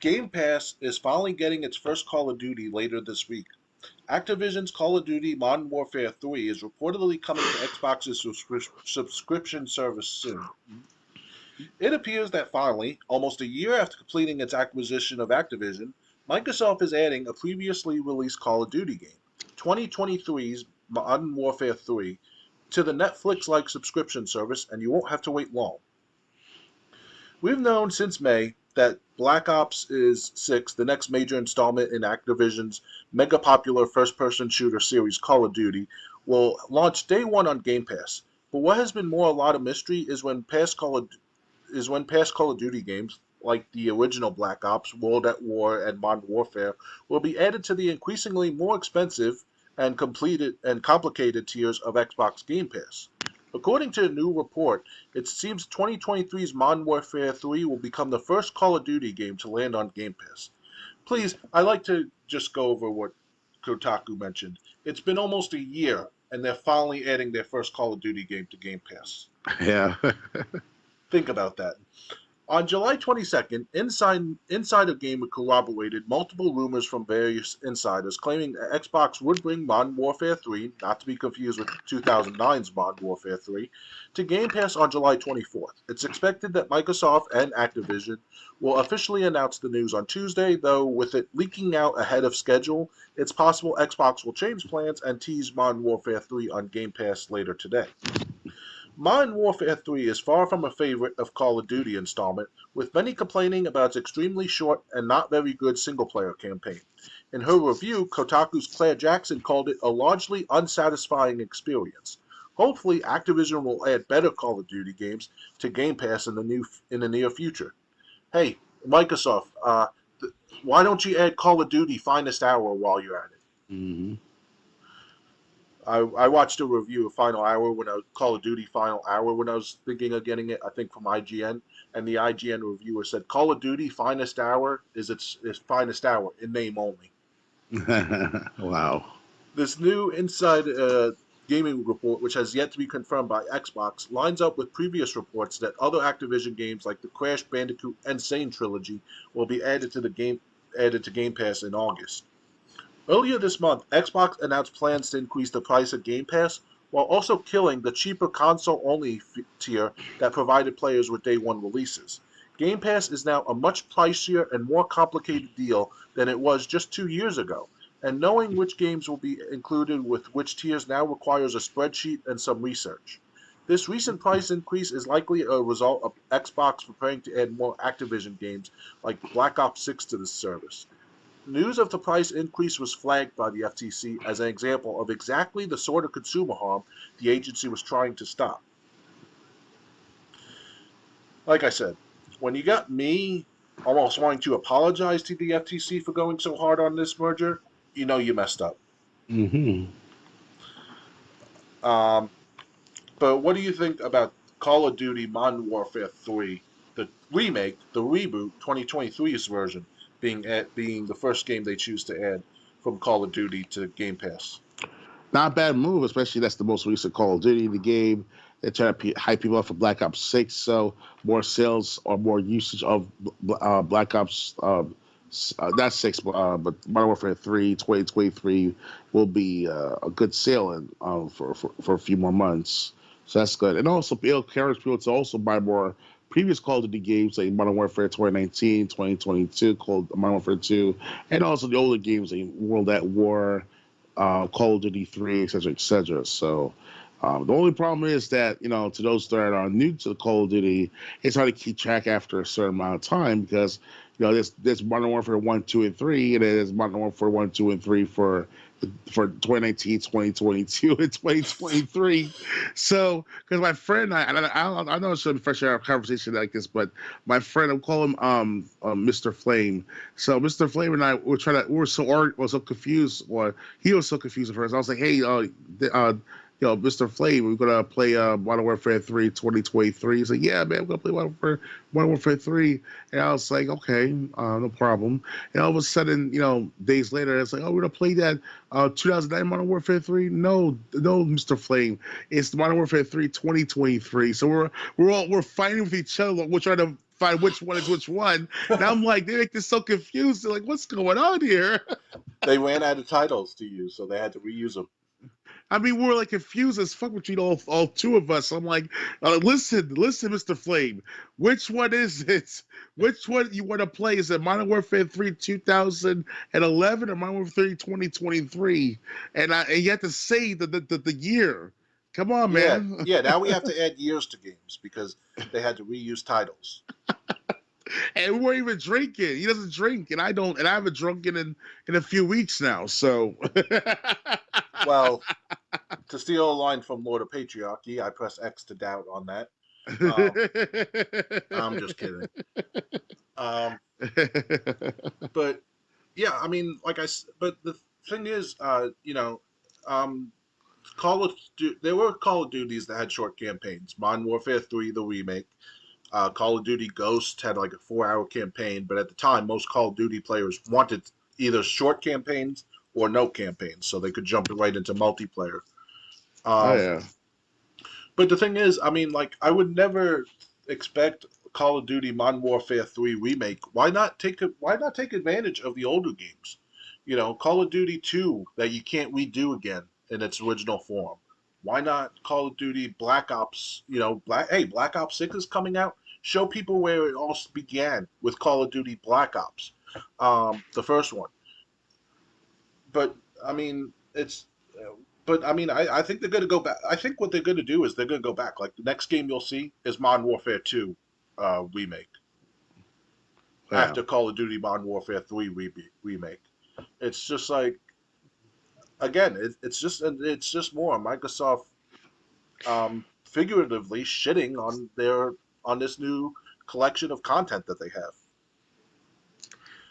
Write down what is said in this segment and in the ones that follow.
Game Pass is finally getting its first Call of Duty later this week. Activision's Call of Duty Modern Warfare 3 is reportedly coming to Xbox's subscription service soon. It appears that finally, almost a year after completing its acquisition of Activision, Microsoft is adding a previously released Call of Duty game, 2023's Modern Warfare 3, to the Netflix-like subscription service, and you won't have to wait long. We've known since May that Black Ops is 6, the next major installment in Activision's mega-popular first-person shooter series Call of Duty, will launch day one on Game Pass. But what has been more a lot of mystery is when past Call of Duty games, like the original Black Ops, World at War, and Modern Warfare, will be added to the increasingly more expensive and complicated tiers of Xbox Game Pass. According to a new report, it seems 2023's Modern Warfare 3 will become the first Call of Duty game to land on Game Pass. Please, I'd like to just go over what Kotaku mentioned. It's been almost a year, and they're finally adding their first Call of Duty game to Game Pass. Yeah. Think about that. On July 22nd, Insider Gamer corroborated multiple rumors from various insiders claiming that Xbox would bring Modern Warfare 3, not to be confused with 2009's Modern Warfare 3, to Game Pass on July 24th. It's expected that Microsoft and Activision will officially announce the news on Tuesday, though with it leaking out ahead of schedule, it's possible Xbox will change plans and tease Modern Warfare 3 on Game Pass later today. Modern Warfare 3 is far from a favorite of Call of Duty installment, with many complaining about its extremely short and not very good single-player campaign. In her review, Kotaku's Claire Jackson called it a largely unsatisfying experience. Hopefully, Activision will add better Call of Duty games to Game Pass in the near future. Hey, Microsoft, why don't you add Call of Duty Finest Hour while you're at it? Mm-hmm. I watched a review of Final Hour Call of Duty Final Hour when I was thinking of getting it, I think from IGN, and the IGN reviewer said Call of Duty Finest Hour is its finest hour in name only. Wow. This new inside gaming report, which has yet to be confirmed by Xbox, lines up with previous reports that other Activision games like the Crash Bandicoot and Sane trilogy will be added to Game Pass in August. Earlier this month, Xbox announced plans to increase the price of Game Pass while also killing the cheaper console-only tier that provided players with day one releases. Game Pass is now a much pricier and more complicated deal than it was just 2 years ago, and knowing which games will be included with which tiers now requires a spreadsheet and some research. This recent price increase is likely a result of Xbox preparing to add more Activision games like Black Ops 6 to the service. News of the price increase was flagged by the FTC as an example of exactly the sort of consumer harm the agency was trying to stop. Like I said, when you got me almost wanting to apologize to the FTC for going so hard on this merger, you know you messed up. Mm-hmm. But what do you think about Call of Duty Modern Warfare 3, the remake, the reboot, 2023's version, being the first game they choose to add from Call of Duty to Game Pass? Not a bad move, especially that's the most recent Call of Duty. The game, they're trying to hype people up for Black Ops 6, so more sales or more usage of Black Ops, not 6, but Modern Warfare 3, 2023 will be a good sale for a few more months. So that's good. And also, it encourages people to also buy more previous Call of Duty games like Modern Warfare 2019, 2022, Modern Warfare 2, and also the older games like World at War, Call of Duty 3, etc., etc. So the only problem is that, to those that are new to Call of Duty, it's hard to keep track after a certain amount of time because, there's Modern Warfare 1, 2, and 3, and then there's Modern Warfare 1, 2, and 3 for 2019, 2022, and 2023. So, because my friend, I know it's a fresh air conversation like this, but my friend, I'll call him Mr. Flame. So Mr. Flame and I were so confused, or he was so confused at first. I was like, hey, Mr. Flame, we're gonna play Modern Warfare 3 2023. He's like, yeah, man, we're gonna play Modern Warfare 3. And I was like, okay, no problem. And all of a sudden, days later, it's like, oh, we're gonna play that 2009 Modern Warfare 3. No, Mr. Flame, it's Modern Warfare 3 2023. So we're fighting with each other. We're trying to find which one is which one. And I'm like, they make this so confused. They're like, what's going on here? They ran out of titles to use, so they had to reuse them. I mean, we're like confused as fuck between all two of us. I'm like, listen, Mr. Flame, which one is it? Which one you want to play? Is it Modern Warfare 3 2011 or Modern Warfare 3 2023? And you have to say the year. Come on, Yeah, man. yeah. Now we have to add years to games because they had to reuse titles. And we weren't even drinking. He doesn't drink, and I don't, and I haven't drunken in a few weeks now. So, Well, to steal a line from Lord of Patriarchy, I press X to doubt on that. Um, I'm just kidding. Um, but yeah, I mean, but the thing is, um, there were Call of Duties that had short campaigns. Modern Warfare 3, the remake. Call of Duty Ghost had like a 4-hour campaign, but at the time, most Call of Duty players wanted either short campaigns or no campaigns, so they could jump right into multiplayer. Oh Um, yeah. but the thing is, I mean, like, I would never expect Call of Duty Modern Warfare 3 remake. Why not take advantage of the older games? You know, Call of Duty 2 that you can't redo again in its original form. Why not Call of Duty Black Ops? You know, Black Ops 6 is coming out. Show people where it all began with Call of Duty Black Ops, the first one. But I mean, I think they're going to go back. I think what they're going to do is they're going to go back. Like the next game you'll see is Modern Warfare 2 remake Yeah. after Call of Duty Modern Warfare 3 remake. It's just like again, it's just more Microsoft figuratively shitting on this new collection of content that they have.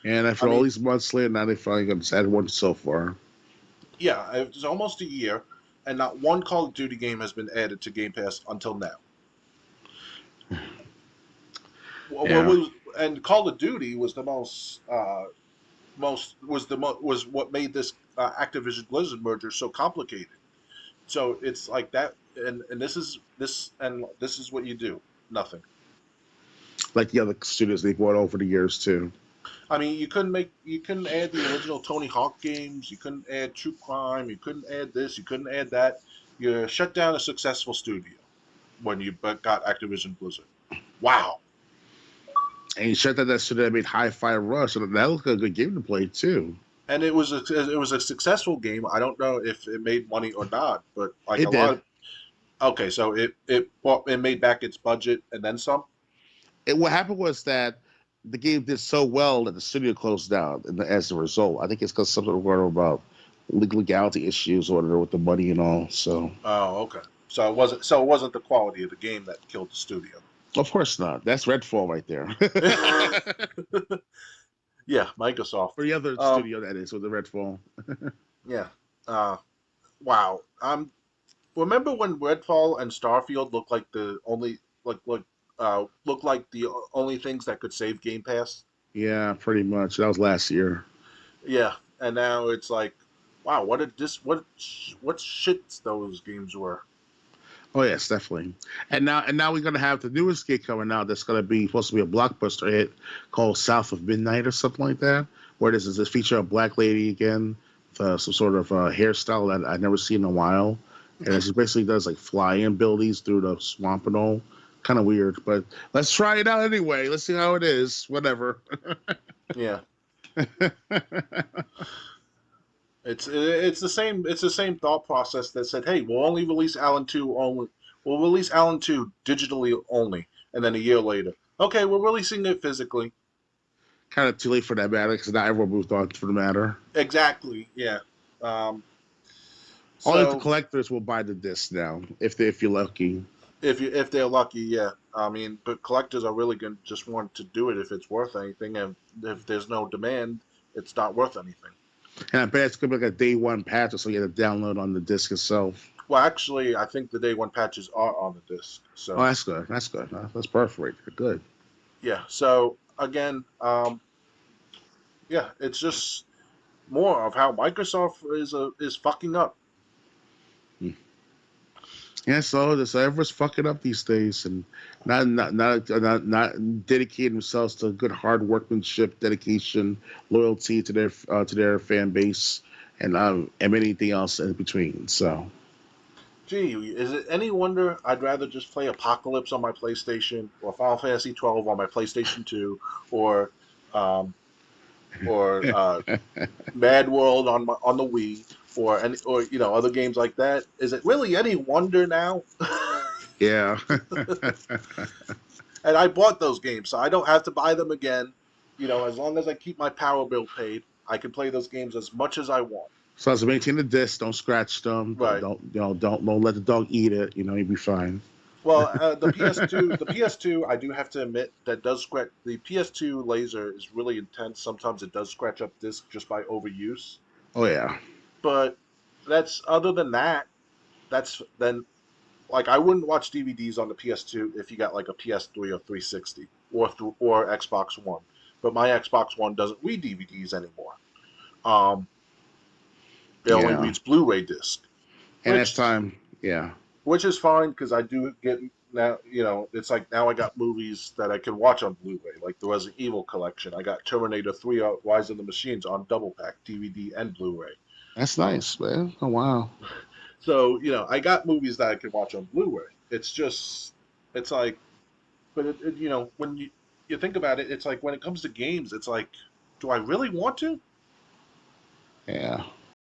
And I after all mean, these months later, now they finally got added one so far. yeah, it's almost a year, and not one Call of Duty game has been added to Game Pass until now. What Yeah. was and Call of Duty was the was what made this Activision Blizzard merger so complicated. So it's like that, and this is what you do. Nothing. Like the other studios they bought over the years too. I mean, you couldn't add the original Tony Hawk games. You couldn't add True Crime. You couldn't add this. You couldn't add that. You shut down a successful studio when you got Activision Blizzard. Wow. And you shut down that studio that made Hi-Fi Rush, and that was a good game to play too. And it was a successful game. I don't know if it made money or not, but like a It lot did. of okay, so it made back its budget and then some. What happened was that the game did so well that the studio closed down, and as a result, I think it's because something about legality issues or whatever with the money and all. So, Oh, okay. So it wasn't the quality of the game that killed the studio. of course not. That's Redfall right there. Yeah, Microsoft. For the other Um, studio, that is, with the Redfall. yeah. Uh, wow. Remember when Redfall and Starfield looked like the only looked like the only things that could save Game Pass? Yeah, pretty much. That was last year. Yeah, and now it's like, wow, what shits those games were. Oh yes, definitely. And now we're gonna have the newest game coming out that's gonna be supposed to be a blockbuster hit called South of Midnight or something like that. Where this is this feature a black lady again with some sort of hairstyle that I've never seen in a while, and she basically does like flying abilities through the swamp and all. Kind of weird, but let's try it out anyway. Let's see how it is. Whatever. Yeah, it's the same thought process that said, hey, we'll release Alan 2 digitally only, and then a year later, okay, we're releasing it physically. Kind of too late for that matter because now everyone moved on for the matter. Exactly. Yeah. Um, Only the so collectors will buy the disc now, if you're lucky. if they're lucky, yeah. I mean, but collectors are really going to just want to do it if it's worth anything, and if there's no demand, it's not worth anything. And I bet it's gonna be like a day one patch, so you have to download on the disc itself. Well, actually, I think the day one patches are on the disc. Oh, So that's good. That's good. That's perfect. Good. yeah. So again, yeah, it's just more of how Microsoft is fucking up. Yeah, so everyone's fucking up these days and not dedicating themselves to good hard workmanship, dedication, loyalty to their fan base, and anything else in between. So Gee, is it any wonder I'd rather just play Apocalypse on my PlayStation or Final Fantasy 12 on my PlayStation 2 or um, or Mad World on the Wii or other games like that? Is it really any wonder now? yeah, And I bought those games, so I don't have to buy them again. As long as I keep my power bill paid, I can play those games as much as I want. so as to maintain the disc, don't scratch them, Right. don't let the dog eat it. You'll be fine. Well, the PS2, I do have to admit that does scratch. The PS2 laser is really intense. Sometimes it does scratch up disc just by overuse. Oh yeah, But that's other than that. That's then like I wouldn't watch DVDs on the PS2 if you got like a PS3 or 360 or Xbox One. But my Xbox One doesn't read DVDs anymore. Um, it only yeah, reads Blu-ray disc, and as which time, yeah. which is fine because I do get now. It's like now I got movies that I can watch on Blu-ray, like the Resident Evil collection. I got Terminator 3: Rise of the Machines on double pack DVD and Blu-ray. That's nice, man. Oh wow. So I got movies that I can watch on Blu-ray. It's like, but when you think about it, it's like when it comes to games, it's like, do I really want to? Yeah.